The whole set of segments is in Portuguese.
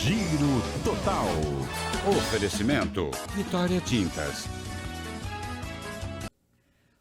Giro Total. Oferecimento Vitória Tintas.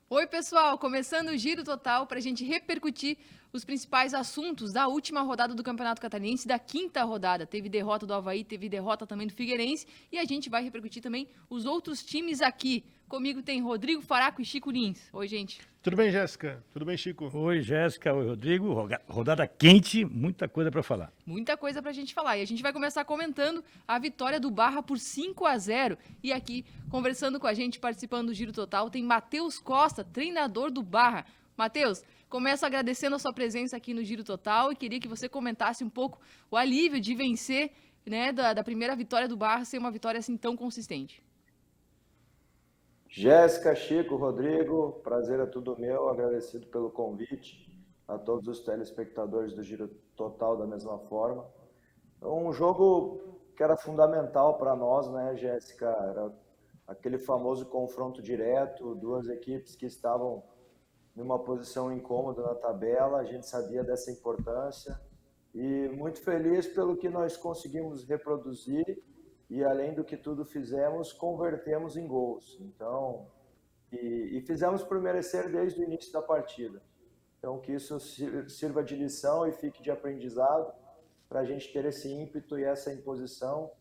Oi, pessoal, começando o Giro Total para a gente repercutir os principais assuntos da última rodada do Campeonato Catarinense, da quinta rodada. Teve derrota do Avaí, teve derrota também do Figueirense e a gente vai repercutir também os outros times aqui. Comigo tem Rodrigo Faraco e Chico Lins. Oi, gente. Tudo bem, Jéssica? Tudo bem, Chico? Oi, Jéssica. Oi, Rodrigo. Rodada quente, muita coisa para falar. Muita coisa pra gente falar. E a gente vai começar comentando a vitória do Barra por 5-0. E aqui, conversando com a gente, participando do Giro Total, tem Matheus Costa, treinador do Barra. Matheus, começo agradecendo a sua presença aqui no Giro Total e queria que você comentasse um pouco o alívio de vencer, né, da primeira vitória do Barra ser uma vitória assim tão consistente. Jéssica, Chico, Rodrigo, prazer é tudo meu, agradecido pelo convite, a todos os telespectadores do Giro Total da mesma forma. Um jogo que era fundamental para nós, né, Jéssica? Era aquele famoso confronto direto, duas equipes que estavam numa posição incômoda na tabela, a gente sabia dessa importância e muito feliz pelo que nós conseguimos reproduzir. E além do que tudo fizemos, convertemos em gols. Então, e fizemos por merecer desde o início da partida. Então, que isso sirva de lição e fique de aprendizado para a gente ter esse ímpeto e essa imposição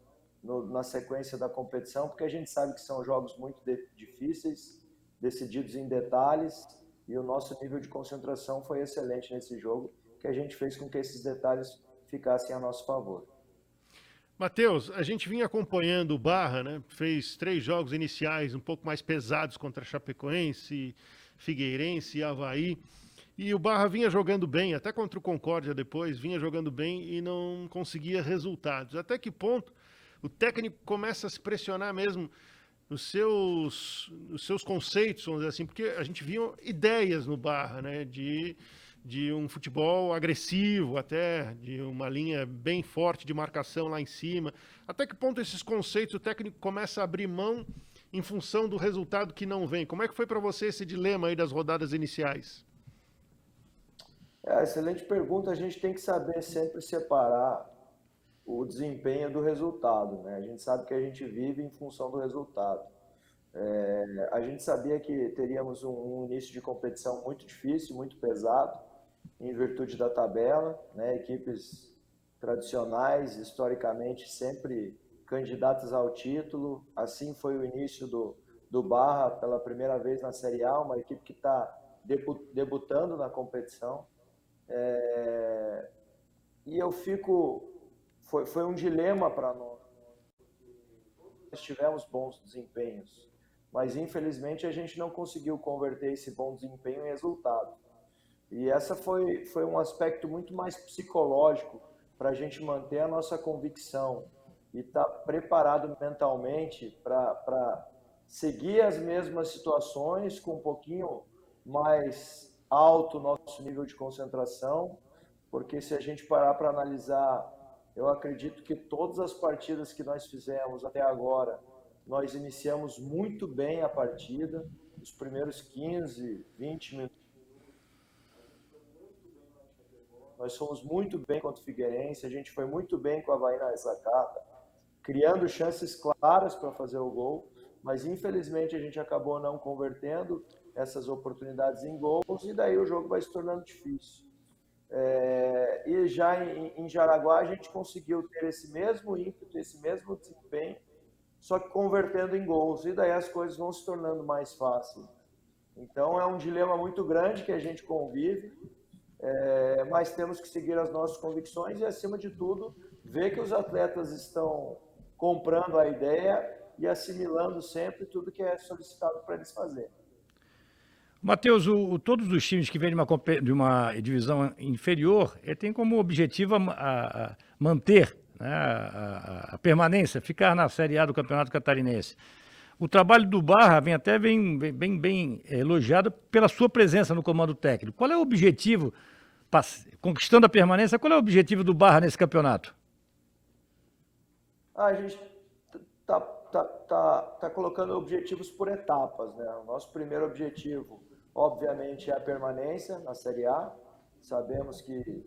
na sequência da competição, porque a gente sabe que são jogos muito difíceis, decididos em detalhes, e o nosso nível de concentração foi excelente nesse jogo, que a gente fez com que esses detalhes ficassem a nosso favor. Matheus, a gente vinha acompanhando o Barra, né? Fez 3 jogos iniciais um pouco mais pesados contra Chapecoense, Figueirense e Avaí. E o Barra vinha jogando bem, até contra o Concórdia depois, vinha jogando bem e não conseguia resultados. Até que ponto o técnico começa a se pressionar mesmo nos seus conceitos, vamos dizer assim, porque a gente via ideias no Barra, né? De um futebol agressivo, até de uma linha bem forte de marcação lá em cima. Até que ponto esses conceitos o técnico começa a abrir mão em função do resultado que não vem? Como é que foi para você esse dilema aí das rodadas iniciais? Excelente pergunta. A gente tem que saber sempre separar o desempenho do resultado, né? A gente sabe que a gente vive em função do resultado. A gente sabia que teríamos um início de competição muito difícil, muito pesado, em virtude da tabela, né? Equipes tradicionais, historicamente sempre candidatas ao título. Assim foi o início do Barra pela primeira vez na Série A, uma equipe que está debutando na competição. E foi um dilema para nós. Nós tivemos bons desempenhos, mas infelizmente a gente não conseguiu converter esse bom desempenho em resultado. E essa foi um aspecto muito mais psicológico para a gente manter a nossa convicção e estar preparado mentalmente para seguir as mesmas situações com um pouquinho mais alto o nosso nível de concentração, porque se a gente parar para analisar, eu acredito que todas as partidas que nós fizemos até agora, nós iniciamos muito bem a partida, os primeiros 15, 20 minutos. Nós fomos muito bem contra o Figueirense, a gente foi muito bem com a Avaí na ressacada, criando chances claras para fazer o gol, mas infelizmente a gente acabou não convertendo essas oportunidades em gols e daí o jogo vai se tornando difícil. E já em Jaraguá a gente conseguiu ter esse mesmo ímpeto, esse mesmo desempenho, só que convertendo em gols, e daí as coisas vão se tornando mais fáceis. Então é um dilema muito grande que a gente convive, mas temos que seguir as nossas convicções e, acima de tudo, ver que os atletas estão comprando a ideia e assimilando sempre tudo que é solicitado para eles fazerem. Matheus, todos os times que vêm de uma divisão inferior, tem como objetivo a manter, né, a permanência, ficar na Série A do Campeonato Catarinense. O trabalho do Barra vem bem elogiado pela sua presença no comando técnico. Qual é o objetivo, conquistando a permanência, qual é o objetivo do Barra nesse campeonato? A gente tá colocando objetivos por etapas, né? O nosso primeiro objetivo, obviamente, é a permanência na Série A. Sabemos que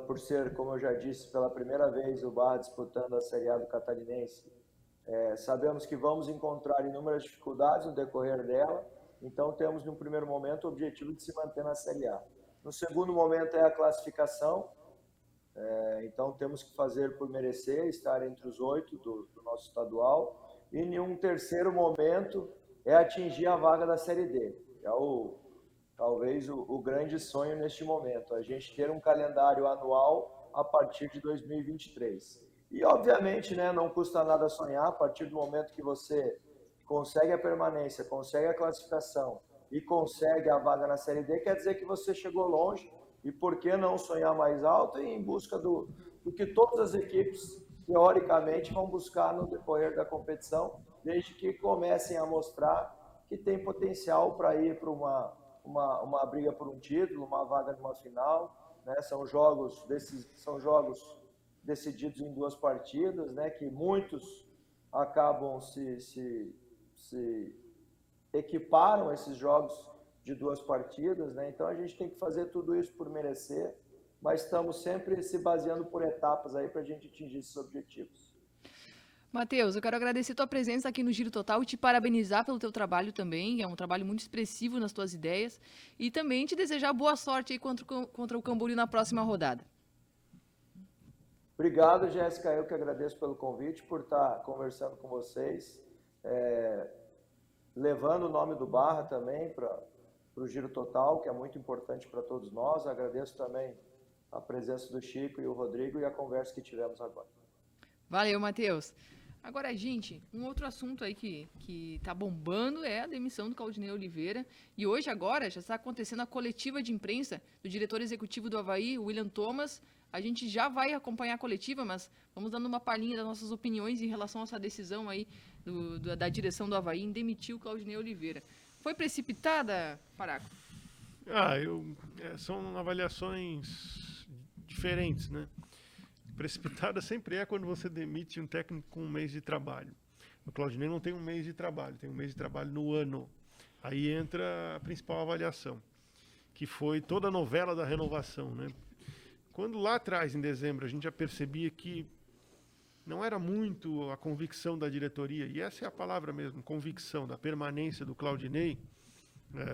por ser, como eu já disse, pela primeira vez o Barra disputando a Série A do Catarinense. Sabemos que vamos encontrar inúmeras dificuldades no decorrer dela, então temos, no primeiro momento, o objetivo de se manter na Série A. No segundo momento é a classificação, então temos que fazer por merecer, estar entre os 8 do nosso estadual, e em um terceiro momento é atingir a vaga da Série D. Talvez o grande sonho neste momento, a gente ter um calendário anual a partir de 2023. E, obviamente, né, não custa nada sonhar, a partir do momento que você consegue a permanência, consegue a classificação e consegue a vaga na Série D, quer dizer que você chegou longe, e por que não sonhar mais alto e em busca do que todas as equipes, teoricamente, vão buscar no decorrer da competição, desde que comecem a mostrar que tem potencial para ir para uma briga por um título, uma vaga numa final, né? São jogos decididos em 2 partidas, né? Que muitos acabam se equiparam esses jogos de 2 partidas, né? Então a gente tem que fazer tudo isso por merecer, mas estamos sempre se baseando por etapas aí para a gente atingir esses objetivos. Matheus, eu quero agradecer tua presença aqui no Giro Total e te parabenizar pelo teu trabalho também, é um trabalho muito expressivo nas tuas ideias, e também te desejar boa sorte aí contra o Camboriú na próxima rodada. Obrigado, Jéssica, eu que agradeço pelo convite, por estar conversando com vocês, levando o nome do Barra também para o Giro Total, que é muito importante para todos nós. Agradeço também a presença do Chico e o Rodrigo e a conversa que tivemos agora. Valeu, Matheus. Agora, gente, um outro assunto aí que tá bombando é a demissão do Claudinei Oliveira. E hoje, agora, já está acontecendo a coletiva de imprensa do diretor executivo do Avaí, William Thomas. A gente já vai acompanhar a coletiva, mas vamos dando uma palhinha das nossas opiniões em relação a essa decisão aí da direção do Avaí em demitir o Claudinei Oliveira. Foi precipitada, Paraco? São avaliações diferentes, né? Precipitada sempre é quando você demite um técnico com 1 mês de trabalho. O Claudinei não tem 1 mês de trabalho, tem 1 mês de trabalho no ano. Aí entra a principal avaliação, que foi toda a novela da renovação, né? Quando lá atrás, em dezembro, a gente já percebia que não era muito a convicção da diretoria, e essa é a palavra mesmo, convicção da permanência do Claudinei,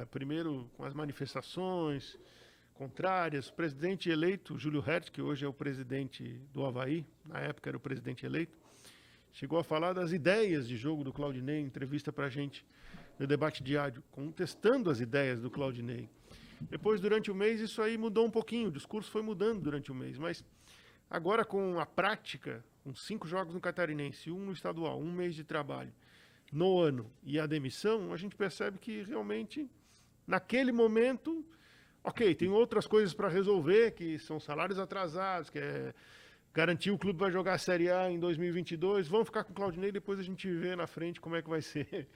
primeiro com as manifestações contrárias. O presidente eleito, Júlio Hertz, que hoje é o presidente do Avaí, na época era o presidente eleito, chegou a falar das ideias de jogo do Claudinei, em entrevista para a gente no debate diário, contestando as ideias do Claudinei. Depois, durante o mês, isso aí mudou um pouquinho, o discurso foi mudando durante o mês, mas agora com a prática, com 5 jogos no Catarinense, 1 no estadual, 1 mês de trabalho no ano e a demissão, a gente percebe que realmente, naquele momento, ok, tem outras coisas para resolver, que são salários atrasados, que é garantir o clube vai jogar a Série A em 2022, vamos ficar com o Claudinei, depois a gente vê na frente como é que vai ser.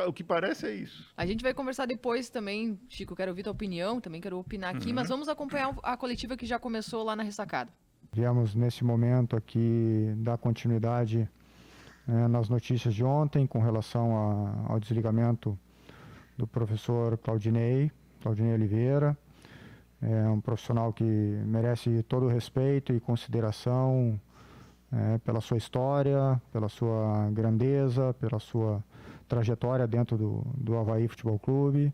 O que parece é isso. A gente vai conversar depois também, Chico, quero ouvir tua opinião, também quero opinar aqui, mas vamos acompanhar a coletiva que já começou lá na ressacada. Viemos nesse momento aqui dar continuidade nas notícias de ontem com relação ao desligamento do professor Claudinei Oliveira. É um profissional que merece todo o respeito e consideração pela sua história, pela sua grandeza, pela sua trajetória dentro do Avaí Futebol Clube,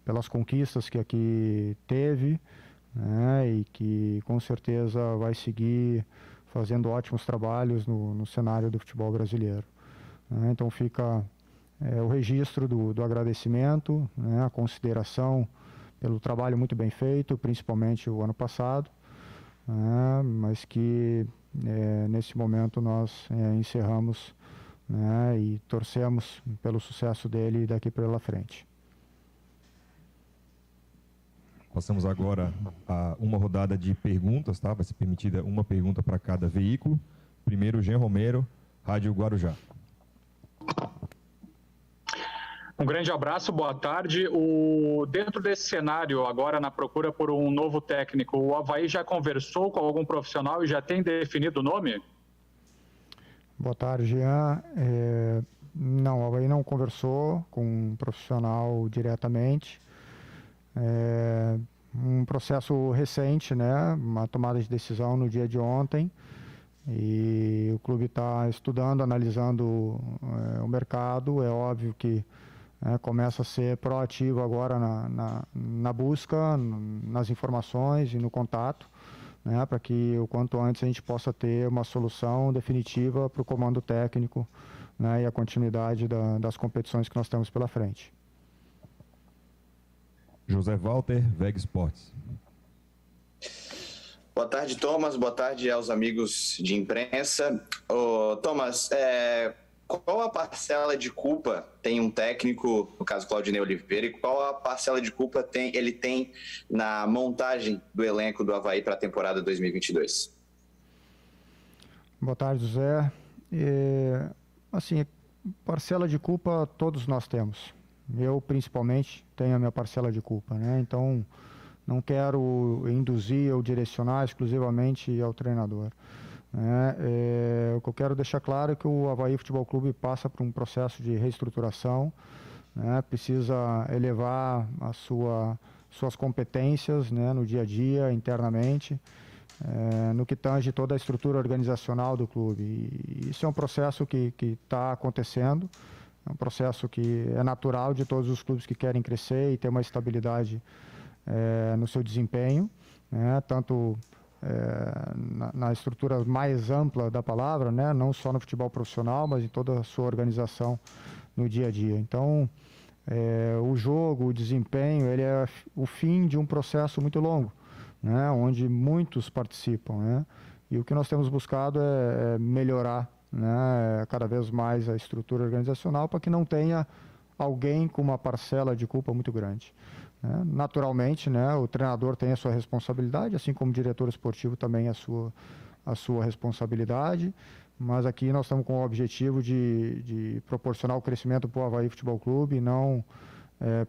pelas conquistas que aqui teve, e que com certeza vai seguir fazendo ótimos trabalhos no cenário do futebol brasileiro. Então fica o registro do agradecimento, a consideração pelo trabalho muito bem feito, principalmente o ano passado, mas que nesse momento nós encerramos e torcemos pelo sucesso dele daqui pela frente. Passamos agora a uma rodada de perguntas, tá? Vai ser permitida uma pergunta para cada veículo. Primeiro, Jean Romero, Rádio Guarujá. Um grande abraço, boa tarde. Dentro desse cenário, agora na procura por um novo técnico, o Avaí já conversou com algum profissional e já tem definido o nome? Boa tarde, Jean. Não, o Avaí não conversou com um profissional diretamente. um processo recente, né? Uma tomada de decisão no dia de ontem. E o clube está estudando, analisando o mercado. É óbvio que começa a ser proativo agora na busca, nas informações e no contato, né, para que o quanto antes a gente possa ter uma solução definitiva para o comando técnico, né, e a continuidade das competições que nós temos pela frente. José Walter, VEG Sports. Boa tarde, Thomas. Boa tarde aos amigos de imprensa. Thomas, qual a parcela de culpa tem um técnico, no caso Claudinei Oliveira, e qual a parcela de culpa ele tem na montagem do elenco do Avaí para a temporada 2022? Boa tarde, José. Assim, parcela de culpa todos nós temos. Eu, principalmente, tenho a minha parcela de culpa, né? Então, não quero induzir ou direcionar exclusivamente ao treinador. O que eu quero deixar claro é que o Avaí Futebol Clube passa por um processo de reestruturação, né? Precisa elevar suas competências, né, no dia a dia, internamente, no que tange toda a estrutura organizacional do clube. E isso é um processo que está acontecendo, é um processo que é natural de todos os clubes que querem crescer e ter uma estabilidade no seu desempenho, né? Tanto na estrutura mais ampla da palavra, né? Não só no futebol profissional, mas em toda a sua organização no dia a dia. Então, o jogo, o desempenho, ele é o fim de um processo muito longo, né? Onde muitos participam, né? E o que nós temos buscado é melhorar, né, cada vez mais a estrutura organizacional para que não tenha alguém com uma parcela de culpa muito grande. Naturalmente, né, o treinador tem a sua responsabilidade, assim como o diretor esportivo também a sua responsabilidade, mas aqui nós estamos com o objetivo de proporcionar o crescimento para o Avaí Futebol Clube e não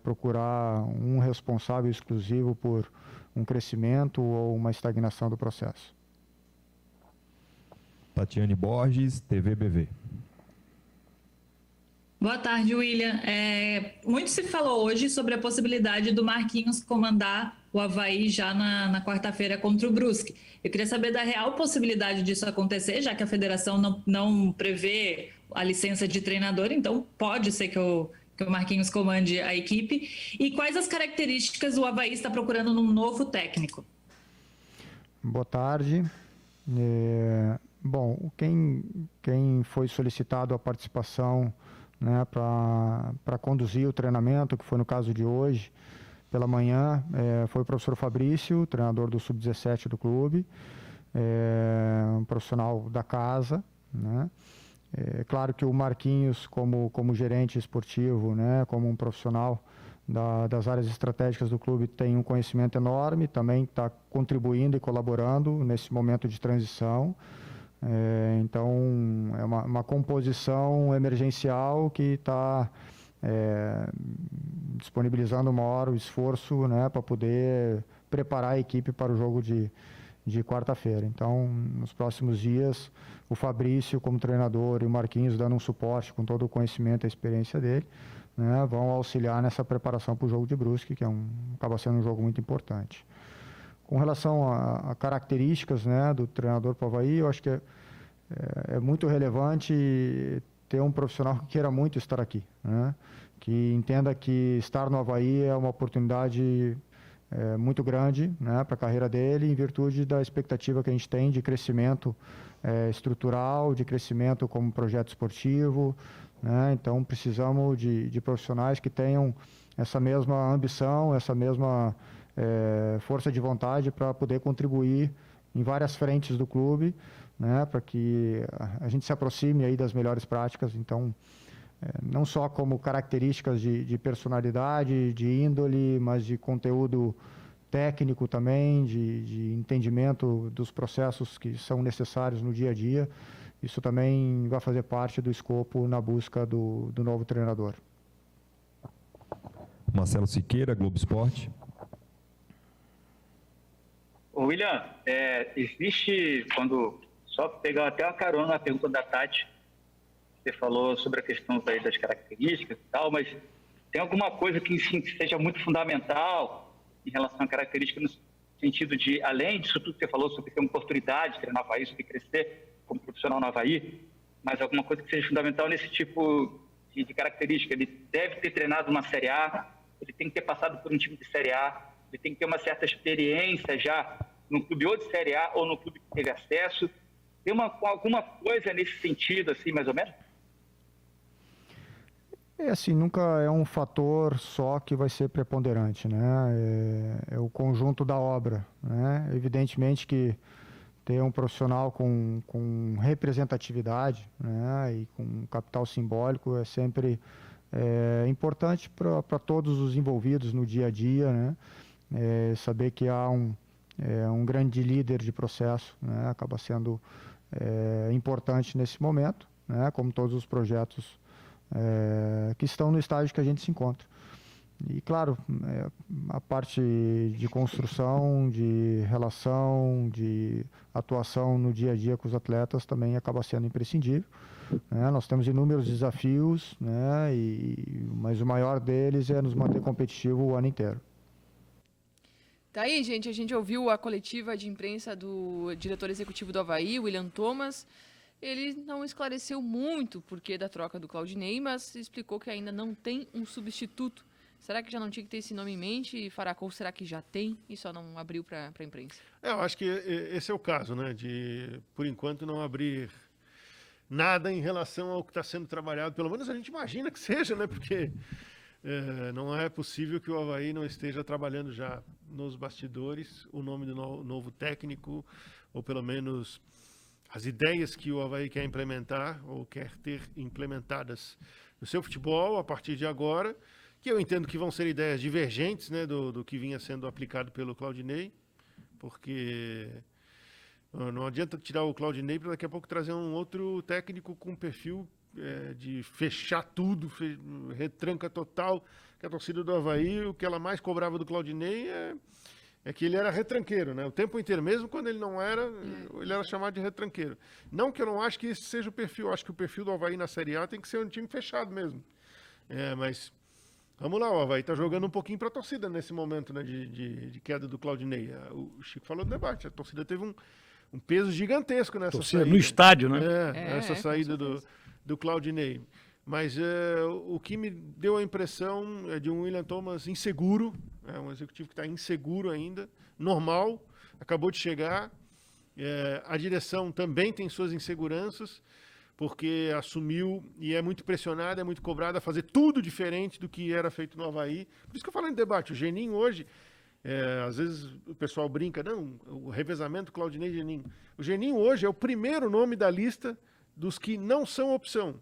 procurar um responsável exclusivo por um crescimento ou uma estagnação do processo. Tatiane Borges, TV BV. Boa tarde, William. Muito se falou hoje sobre a possibilidade do Marquinhos comandar o Avaí já na quarta-feira contra o Brusque. Eu queria saber da real possibilidade disso acontecer, já que a federação não prevê a licença de treinador, então pode ser que o Marquinhos comande a equipe. E quais as características o Avaí está procurando num novo técnico? Boa tarde. Bom, quem foi solicitado a participação, né, para conduzir o treinamento, que foi no caso de hoje, pela manhã, foi o professor Fabrício, treinador do Sub-17 do clube, um profissional da casa, né? É claro que o Marquinhos, como gerente esportivo, né, como um profissional das áreas estratégicas do clube, tem um conhecimento enorme, também está contribuindo e colaborando nesse momento de transição. Então, é uma composição emergencial que está disponibilizando o maior esforço, né, para poder preparar a equipe para o jogo de quarta-feira. Então, nos próximos dias, o Fabrício como treinador e o Marquinhos dando um suporte com todo o conhecimento e a experiência dele, né, vão auxiliar nessa preparação para o jogo de Brusque, que acaba sendo um jogo muito importante. Com relação a características, né, do treinador para o Avaí, eu acho que é muito relevante ter um profissional que queira muito estar aqui, né, que entenda que estar no Avaí é uma oportunidade muito grande, né, para a carreira dele, em virtude da expectativa que a gente tem de crescimento estrutural, de crescimento como projeto esportivo, né? Então precisamos de profissionais que tenham essa mesma ambição, essa mesma força de vontade para poder contribuir em várias frentes do clube, né, para que a gente se aproxime aí das melhores práticas. Então, não só como características de personalidade, de índole, mas de conteúdo técnico também, de entendimento dos processos que são necessários no dia a dia. Isso também vai fazer parte do escopo na busca do novo treinador. Marcelo Siqueira, Globo Esporte. William, existe, só pegar até uma carona na pergunta da Tati, você falou sobre a questão das características e tal, mas tem alguma coisa que seja muito fundamental em relação à característica no sentido de, além disso tudo que você falou sobre ter uma oportunidade de treinar no Avaí, sobre crescer como profissional no Avaí, mas alguma coisa que seja fundamental nesse tipo de característica? Ele deve ter treinado uma Série A, ele tem que ter passado por um time de Série A, ele tem que ter uma certa experiência já no clube ou de Série A ou no clube que teve acesso. Tem alguma coisa nesse sentido, assim, mais ou menos? Assim, nunca é um fator só que vai ser preponderante, né? É o conjunto da obra, né? Evidentemente que ter um profissional com representatividade, né? E com capital simbólico é sempre importante para todos os envolvidos no dia a dia, né? Saber que há um grande líder de processo, né? Acaba sendo importante nesse momento, né? Como todos os projetos que estão no estágio que a gente se encontra. E, claro, a parte de construção, de relação, de atuação no dia a dia com os atletas também acaba sendo imprescindível, né? Nós temos inúmeros desafios, né? Mas o maior deles é nos manter competitivo o ano inteiro. Tá aí, gente, a gente ouviu a coletiva de imprensa do diretor executivo do Avaí, William Thomas. Ele não esclareceu muito o porquê da troca do Claudinei, mas explicou que ainda não tem um substituto. Será que já não tinha que ter esse nome em mente, Faracou? Será que já tem e só não abriu para a imprensa? Eu acho que esse é o caso, né? De, por enquanto, não abrir nada em relação ao que está sendo trabalhado. Pelo menos a gente imagina que seja, né? Porque não é possível que o Avaí não esteja trabalhando já nos bastidores o nome do novo técnico, ou pelo menos as ideias que o Avaí quer implementar ou quer ter implementadas no seu futebol a partir de agora, que eu entendo que vão ser ideias divergentes, né, do que vinha sendo aplicado pelo Claudinei, porque não adianta tirar o Claudinei para daqui a pouco trazer um outro técnico com perfil de fechar tudo, retranca total, que a torcida do Avaí, o que ela mais cobrava do Claudinei é que ele era retranqueiro, né? O tempo inteiro, mesmo quando ele não era, ele era chamado de retranqueiro. Não que eu não acho que esse seja o perfil, eu acho que o perfil do Avaí na Série A tem que ser um time fechado mesmo. Mas vamos lá, o Avaí tá jogando um pouquinho para a torcida nesse momento, né, de queda do Claudinei. O Chico falou do debate, a torcida teve um peso gigantesco nessa saída. No estádio, né? Essa saída do Claudinei. Mas o que me deu a impressão é de um William Thomas inseguro, um executivo que está inseguro ainda, normal, acabou de chegar. A direção também tem suas inseguranças, porque assumiu e é muito pressionada, é muito cobrada a fazer tudo diferente do que era feito no Avaí. Por isso que eu falo em debate, o Geninho hoje, às vezes o pessoal brinca, não, o revezamento Claudinei e Geninho. O Geninho hoje é o primeiro nome da lista dos que não são opção.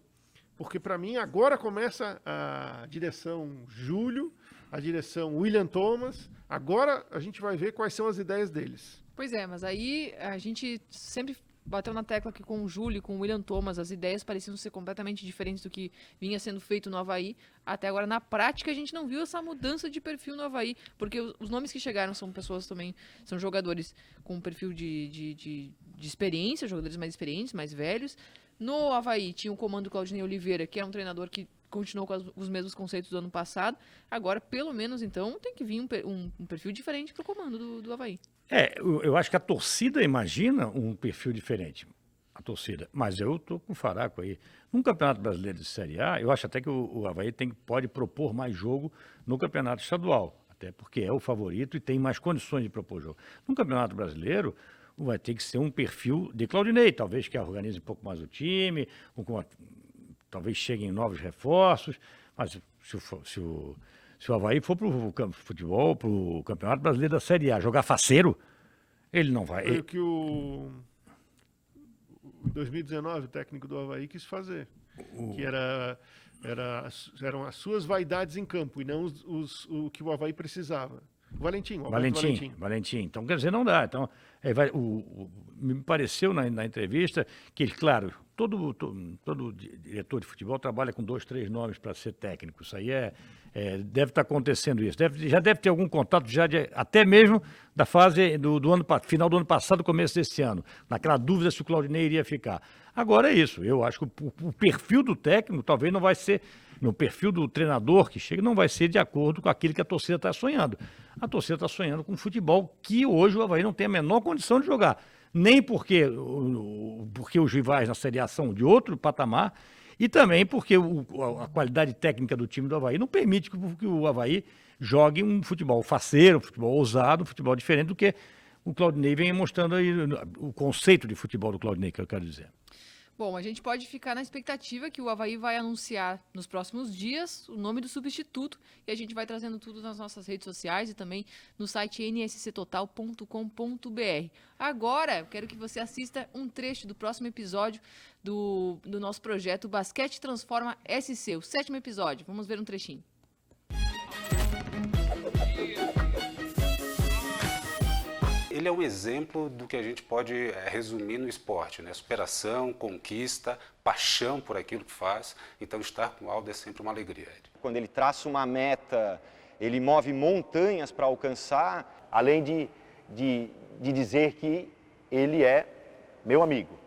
Porque, para mim, agora começa a direção Júlio, a direção William Thomas. Agora a gente vai ver quais são as ideias deles. Pois é, mas aí a gente sempre bateu na tecla que com o Júlio e com o William Thomas as ideias pareciam ser completamente diferentes do que vinha sendo feito no Avaí. Até agora, na prática, a gente não viu essa mudança de perfil no Avaí, porque os nomes que chegaram são pessoas também, são jogadores com um perfil de experiência, jogadores mais experientes, mais velhos. No Avaí tinha o comando do Claudinei Oliveira, que é um treinador que continuou com os mesmos conceitos do ano passado. Agora, pelo menos, então, tem que vir um perfil diferente para o comando do Avaí. Eu acho que a torcida imagina um perfil diferente. A torcida. Mas eu estou com o Faraco aí. Num Campeonato Brasileiro de Série A, eu acho até que o Avaí pode propor mais jogo no Campeonato Estadual. Até porque é o favorito e tem mais condições de propor jogo. No Campeonato Brasileiro, vai ter que ser um perfil de Claudinei, talvez que organize um pouco mais o time, talvez cheguem novos reforços, mas se o Avaí for para o futebol, para o Campeonato Brasileiro da Série A, jogar faceiro, ele não vai. Foi o que o 2019, o técnico do Avaí, quis fazer, que eram as suas vaidades em campo e não o que o Avaí precisava. Valentim. Então, quer dizer, não dá. Então, me pareceu na entrevista que, claro, todo diretor de futebol trabalha com 2, 3 nomes para ser técnico. Isso aí deve estar acontecendo isso. Já deve ter algum contato até mesmo da fase do final do ano passado, começo desse ano. Naquela dúvida se o Claudinei iria ficar. Agora é isso. Eu acho que o perfil do técnico talvez não vai ser no perfil do treinador que chega, não vai ser de acordo com aquilo que a torcida está sonhando. A torcida está sonhando com um futebol que hoje o Avaí não tem a menor condição de jogar. Nem porque os rivais na Série A são de outro patamar, e também porque a qualidade técnica do time do Avaí não permite que o Avaí jogue um futebol faceiro, um futebol ousado, um futebol diferente do que o Claudinei vem mostrando aí, o conceito de futebol do Claudinei, que eu quero dizer. Bom, a gente pode ficar na expectativa que o Avaí vai anunciar nos próximos dias o nome do substituto e a gente vai trazendo tudo nas nossas redes sociais e também no site nsctotal.com.br. Agora, eu quero que você assista um trecho do próximo episódio do nosso projeto Basquete Transforma SC, o 7º episódio. Vamos ver um trechinho. Ele é um exemplo do que a gente pode resumir no esporte, né? Superação, conquista, paixão por aquilo que faz. Então, estar com o Aldo é sempre uma alegria. Quando ele traça uma meta, ele move montanhas para alcançar, além de dizer que ele é meu amigo.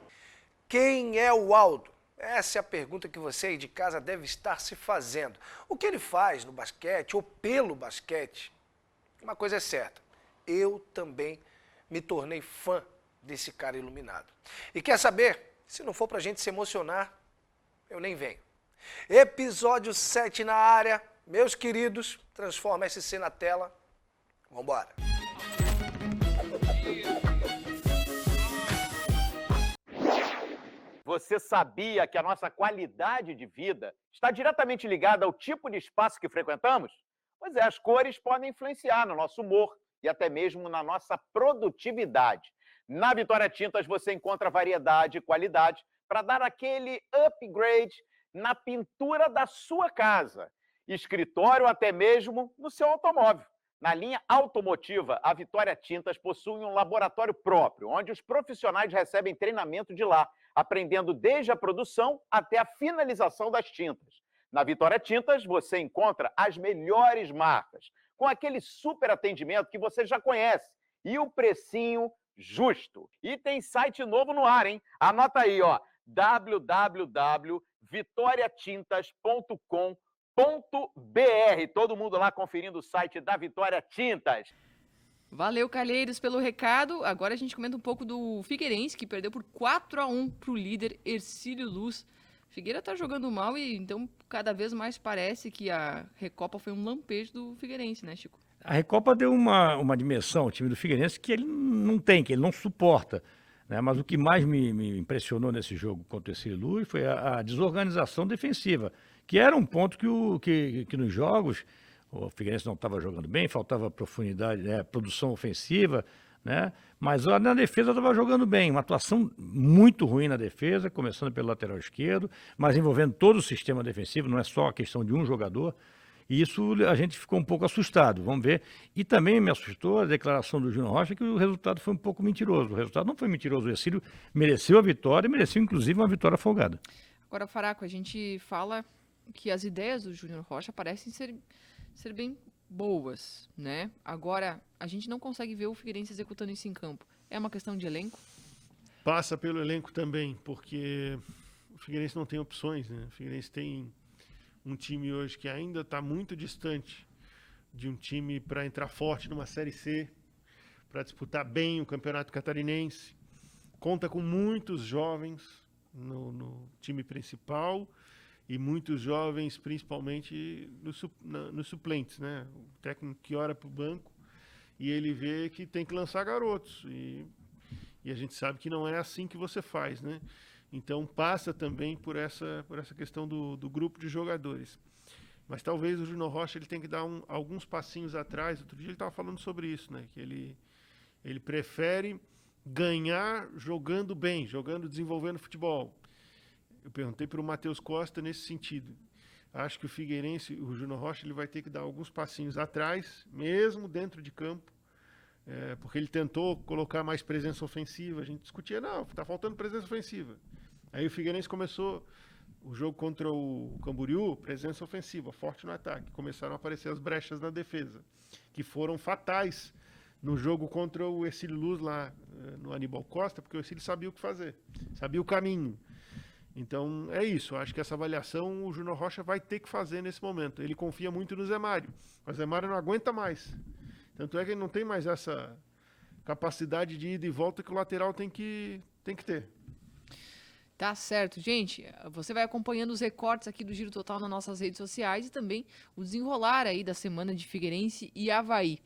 Quem é o Aldo? Essa é a pergunta que você aí de casa deve estar se fazendo. O que ele faz no basquete ou pelo basquete? Uma coisa é certa, eu também me tornei fã desse cara iluminado. E quer saber? Se não for pra gente se emocionar, eu nem venho. Episódio 7 na área. Meus queridos, transforma SC na tela. Vambora. Você sabia que a nossa qualidade de vida está diretamente ligada ao tipo de espaço que frequentamos? Pois é, as cores podem influenciar no nosso humor e até mesmo na nossa produtividade. Na Vitória Tintas você encontra variedade e qualidade para dar aquele upgrade na pintura da sua casa, escritório, até mesmo no seu automóvel. Na linha automotiva, a Vitória Tintas possui um laboratório próprio, onde os profissionais recebem treinamento de lá, aprendendo desde a produção até a finalização das tintas. Na Vitória Tintas, você encontra as melhores marcas, com aquele super atendimento que você já conhece e o precinho justo. E tem site novo no ar, hein? Anota aí, ó, www.vitoriatintas.com.br. Todo mundo lá conferindo o site da Vitória Tintas. Valeu, Calheiros, pelo recado. Agora a gente comenta um pouco do Figueirense, que perdeu por 4-1 para o líder Hercílio Luz. Figueira tá jogando mal e então cada vez mais parece que a Recopa foi um lampejo do Figueirense, né, Chico? A Recopa deu uma dimensão ao time do Figueirense que ele não tem, que ele não suporta. Né? Mas o que mais me impressionou nesse jogo contra o Hercílio Luz foi a desorganização defensiva, que era um ponto que nos jogos o Figueirense não estava jogando bem, faltava profundidade, produção ofensiva, né? Mas na defesa estava jogando bem, uma atuação muito ruim na defesa, começando pelo lateral esquerdo, mas envolvendo todo o sistema defensivo, não é só a questão de um jogador, e isso a gente ficou um pouco assustado, vamos ver. E também me assustou a declaração do Júnior Rocha que o resultado foi um pouco mentiroso. O resultado não foi mentiroso, o Hercílio mereceu a vitória e mereceu inclusive uma vitória folgada. Agora, Faraco, a gente fala que as ideias do Júnior Rocha parecem ser bem boas, né? Agora, a gente não consegue ver o Figueirense executando isso em campo. É uma questão de elenco? Passa pelo elenco também, porque o Figueirense não tem opções, né? O Figueirense tem um time hoje que ainda está muito distante de um time para entrar forte numa Série C, para disputar bem o Campeonato Catarinense. Conta com muitos jovens no time principal e muitos jovens, principalmente nos suplentes, né? O técnico que olha para o banco e ele vê que tem que lançar garotos. E a gente sabe que não é assim que você faz, né? Então passa também por essa questão do grupo de jogadores. Mas talvez o Júnior Rocha ele tem que dar alguns passinhos atrás. Outro dia ele estava falando sobre isso, né? Que ele prefere ganhar jogando bem, desenvolvendo futebol. Eu perguntei para o Matheus Costa nesse sentido. Acho que o Figueirense, o Júnior Rocha, ele vai ter que dar alguns passinhos atrás, mesmo dentro de campo, porque ele tentou colocar mais presença ofensiva. A gente discutia, não, está faltando presença ofensiva. Aí o Figueirense começou o jogo contra o Camboriú, presença ofensiva, forte no ataque. Começaram a aparecer as brechas na defesa, que foram fatais no jogo contra o Hercílio Luz lá no Aníbal Costa, porque o Hercílio sabia o que fazer, sabia o caminho. Então é isso, acho que essa avaliação o Júnior Rocha vai ter que fazer nesse momento. Ele confia muito no Zé Mário, mas o Zé Mário não aguenta mais. Tanto é que ele não tem mais essa capacidade de ida e volta que o lateral tem que ter. Tá certo, gente. Você vai acompanhando os recortes aqui do Giro Total nas nossas redes sociais e também o desenrolar aí da semana de Figueirense e Avaí.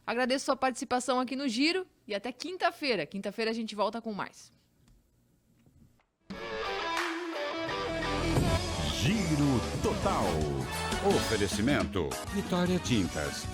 Agradeço sua participação aqui no Giro e até quinta-feira. Quinta-feira a gente volta com mais. Giro Total. Oferecimento Vitória Tintas.